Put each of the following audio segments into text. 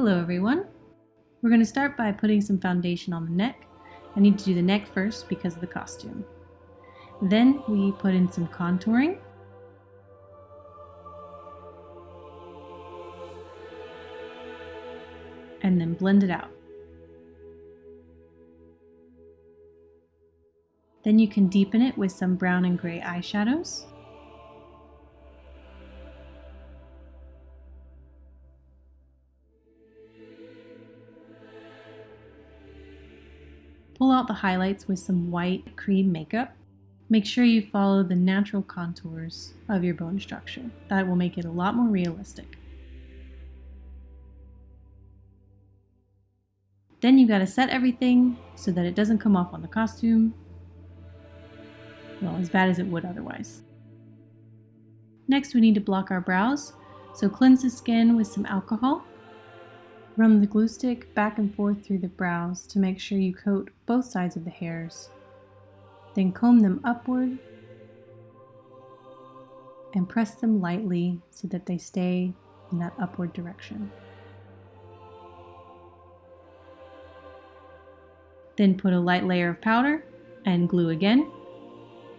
Hello everyone. We're going to start by putting some foundation on the neck. I need to do the neck first because of the costume. Then we put in some contouring. And then blend it out. Then you can deepen it with some brown and gray eyeshadows. Pull out the highlights with some white cream makeup. Make sure you follow the natural contours of your bone structure. That will make it a lot more realistic. Then you gotta set everything so that it doesn't come off on the costume. Well, as bad as it would otherwise. Next, we need to block our brows. So cleanse the skin with some alcohol. Run the glue stick back and forth through the brows to make sure you coat both sides of the hairs. Then comb them upward and press them lightly so that they stay in that upward direction. Then put a light layer of powder and glue again.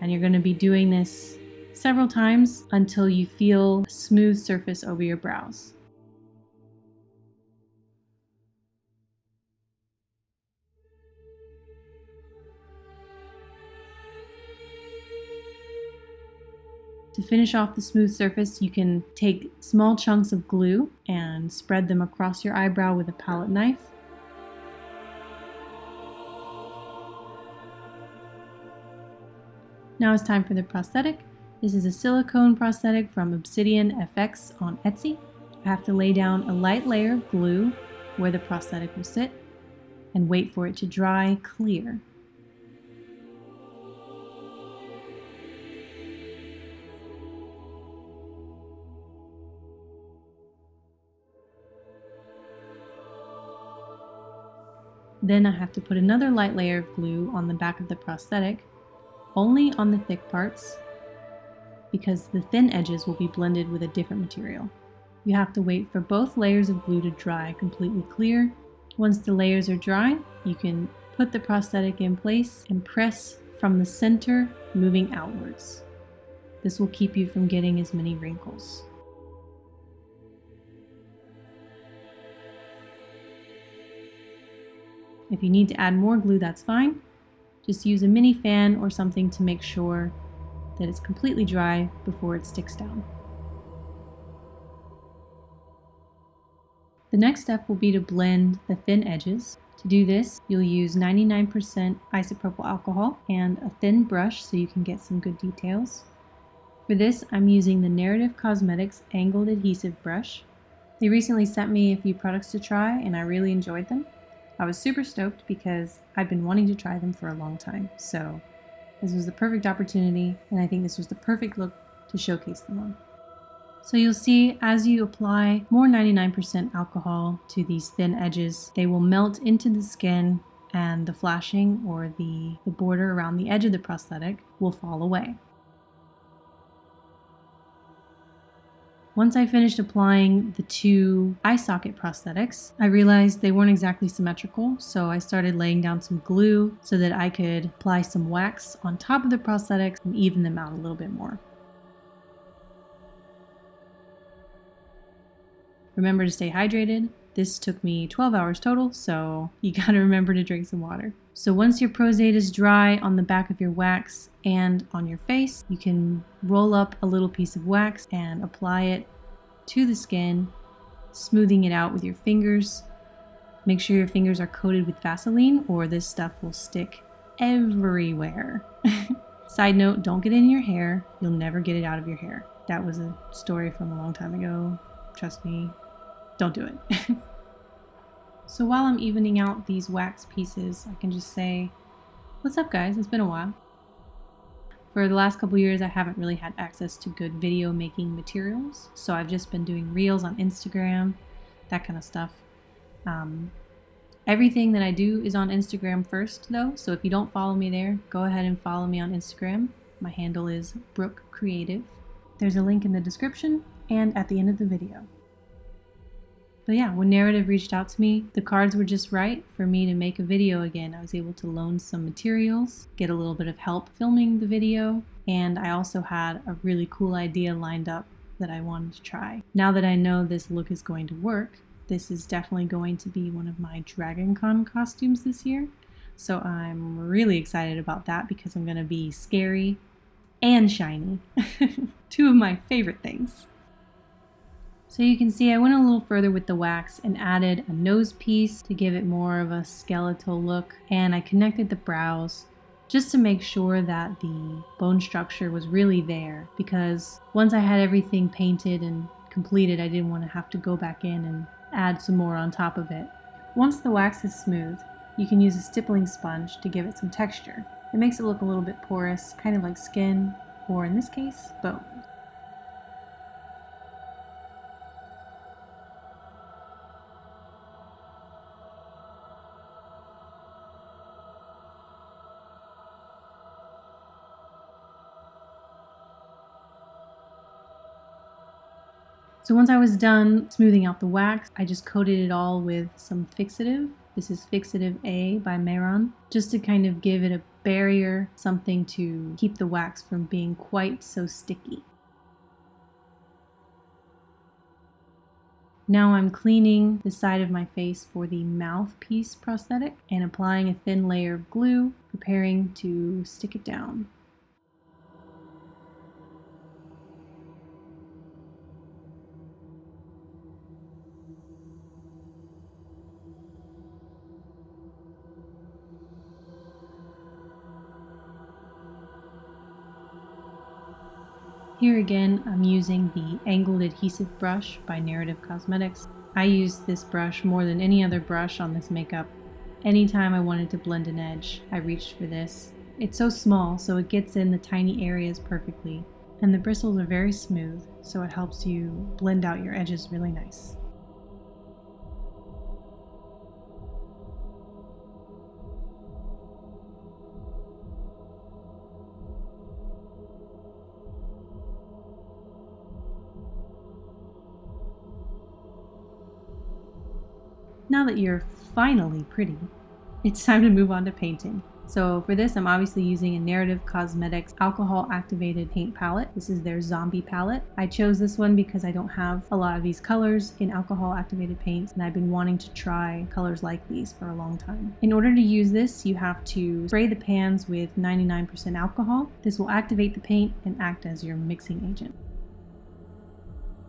And you're going to be doing this several times until you feel a smooth surface over your brows. To finish off the smooth surface, you can take small chunks of glue and spread them across your eyebrow with a palette knife. Now it's time for the prosthetic. This is a silicone prosthetic from Obsidian FX on Etsy. I have to lay down a light layer of glue where the prosthetic will sit and wait for it to dry clear. Then I have to put another light layer of glue on the back of the prosthetic, only on the thick parts, because the thin edges will be blended with a different material. You have to wait for both layers of glue to dry completely clear. Once the layers are dry, you can put the prosthetic in place and press from the center, moving outwards. This will keep you from getting as many wrinkles. If you need to add more glue, that's fine. Just use a mini fan or something to make sure that it's completely dry before it sticks down. The next step will be to blend the thin edges. To do this, you'll use 99% isopropyl alcohol and a thin brush so you can get some good details. For this, I'm using the Narrative Cosmetics Angled Adhesive Brush. They recently sent me a few products to try and I really enjoyed them. I was super stoked because I've been wanting to try them for a long time, so this was the perfect opportunity, and I think this was the perfect look to showcase them on. So you'll see as you apply more 99% alcohol to these thin edges, they will melt into the skin and the flashing or the border around the edge of the prosthetic will fall away. Once I finished applying the two eye socket prosthetics, I realized they weren't exactly symmetrical, so I started laying down some glue so that I could apply some wax on top of the prosthetics and even them out a little bit more. Remember to stay hydrated. This took me 12 hours total, so you gotta remember to drink some water. So once your prostate is dry on the back of your wax and on your face, you can roll up a little piece of wax and apply it to the skin, smoothing it out with your fingers. Make sure your fingers are coated with Vaseline or this stuff will stick everywhere. Side note, don't get it in your hair. You'll never get it out of your hair. That was a story from a long time ago. Trust me, don't do it. So while I'm evening out these wax pieces, I can just say, what's up guys, it's been a while. For the last couple years, I haven't really had access to good video making materials, so I've just been doing reels on Instagram, that kind of stuff. Everything that I do is on Instagram first though, so if you don't follow me there, go ahead and follow me on Instagram. My handle is Brooke Creative. There's a link in the description and at the end of the video. But yeah, when Narrative reached out to me, the cards were just right for me to make a video again. I was able to loan some materials, get a little bit of help filming the video, and I also had a really cool idea lined up that I wanted to try. Now that I know this look is going to work, this is definitely going to be one of my Dragon Con costumes this year. So I'm really excited about that because I'm going to be scary and shiny. Two of my favorite things. So you can see I went a little further with the wax and added a nose piece to give it more of a skeletal look, and I connected the brows just to make sure that the bone structure was really there, because once I had everything painted and completed, I didn't want to have to go back in and add some more on top of it. Once the wax is smooth, you can use a stippling sponge to give it some texture. It makes it look a little bit porous, kind of like skin, or in this case, bone. So once I was done smoothing out the wax, I just coated it all with some fixative. This is Fixative A by Mehron, just to kind of give it a barrier, something to keep the wax from being quite so sticky. Now I'm cleaning the side of my face for the mouthpiece prosthetic and applying a thin layer of glue, preparing to stick it down. Here again, I'm using the angled adhesive brush by Narrative Cosmetics. I used this brush more than any other brush on this makeup. Anytime I wanted to blend an edge, I reached for this. It's so small, so it gets in the tiny areas perfectly. And the bristles are very smooth, so it helps you blend out your edges really nice. Now that you're finally pretty, it's time to move on to painting. So for this, I'm obviously using a Narrative Cosmetics alcohol activated paint palette. This is their zombie palette. I chose this one because I don't have a lot of these colors in alcohol activated paints, and I've been wanting to try colors like these for a long time. In order to use this, you have to spray the pans with 99% alcohol. This will activate the paint and act as your mixing agent.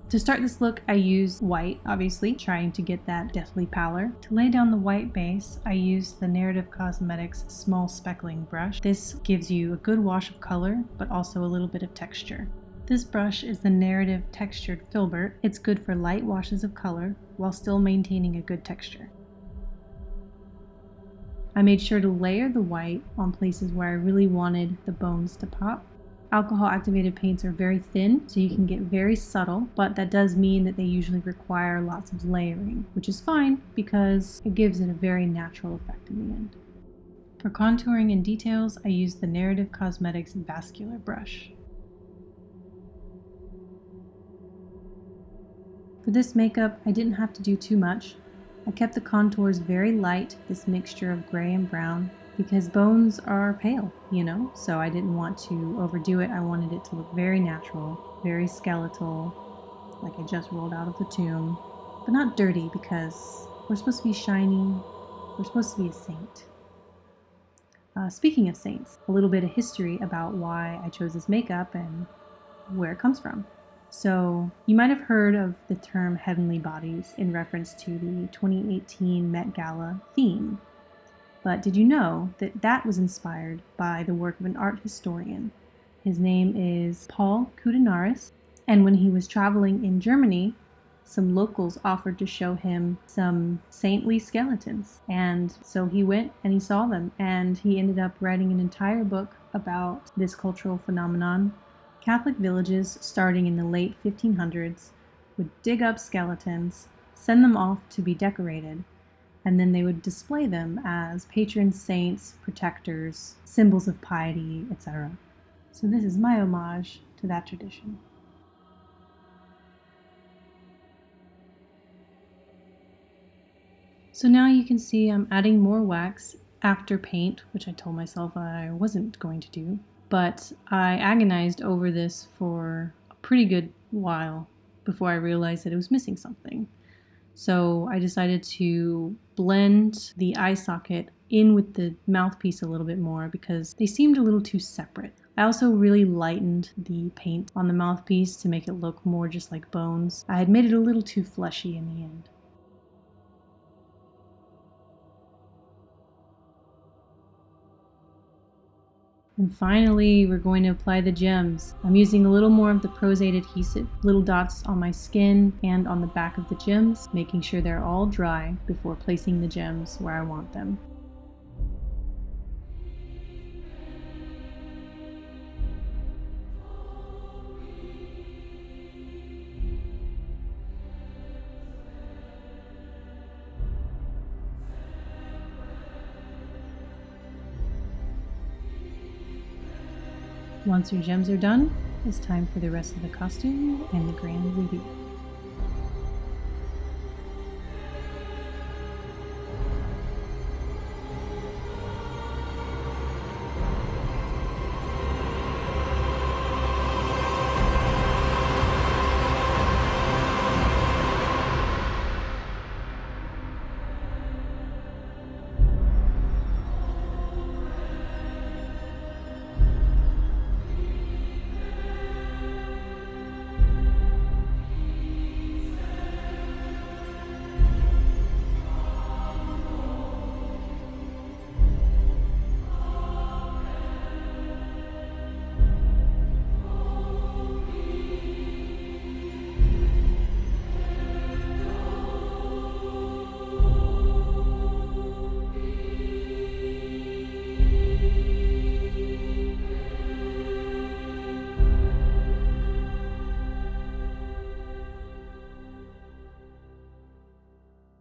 To start this look, I used white, obviously, trying to get that deathly pallor. To lay down the white base, I used the Narrative Cosmetics small speckling brush. This gives you a good wash of color, but also a little bit of texture. This brush is the Narrative Textured Filbert. It's good for light washes of color, while still maintaining a good texture. I made sure to layer the white on places where I really wanted the bones to pop. Alcohol activated paints are very thin, so you can get very subtle, but that does mean that they usually require lots of layering, which is fine because it gives it a very natural effect in the end. For contouring and details, I used the Narrative Cosmetics vascular brush. For this makeup, I didn't have to do too much. I kept the contours very light, this mixture of gray and brown, because bones are pale, you know, so I didn't want to overdo it. I wanted it to look very natural, very skeletal, like I just rolled out of the tomb, but not dirty because we're supposed to be shiny, we're supposed to be a saint. Speaking of saints, a little bit of history about why I chose this makeup and where it comes from. So you might have heard of the term heavenly bodies in reference to the 2018 Met Gala theme. But did you know that that was inspired by the work of an art historian? His name is Paul Koudenaris, and when he was traveling in Germany, some locals offered to show him some saintly skeletons. And so he went and he saw them, and he ended up writing an entire book about this cultural phenomenon. Catholic villages starting in the late 1500s would dig up skeletons, send them off to be decorated, and then they would display them as patron saints, protectors, symbols of piety, etc. So this is my homage to that tradition. So now you can see I'm adding more wax after paint, which I told myself I wasn't going to do. But I agonized over this for a pretty good while before I realized that it was missing something. So I decided to blend the eye socket in with the mouthpiece a little bit more because they seemed a little too separate. I also really lightened the paint on the mouthpiece to make it look more just like bones. I had made it a little too fleshy in the end. And finally, we're going to apply the gems. I'm using a little more of the Prosthetic adhesive, little dots on my skin and on the back of the gems, making sure they're all dry before placing the gems where I want them. Once your gems are done, it's time for the rest of the costume and the grand reveal.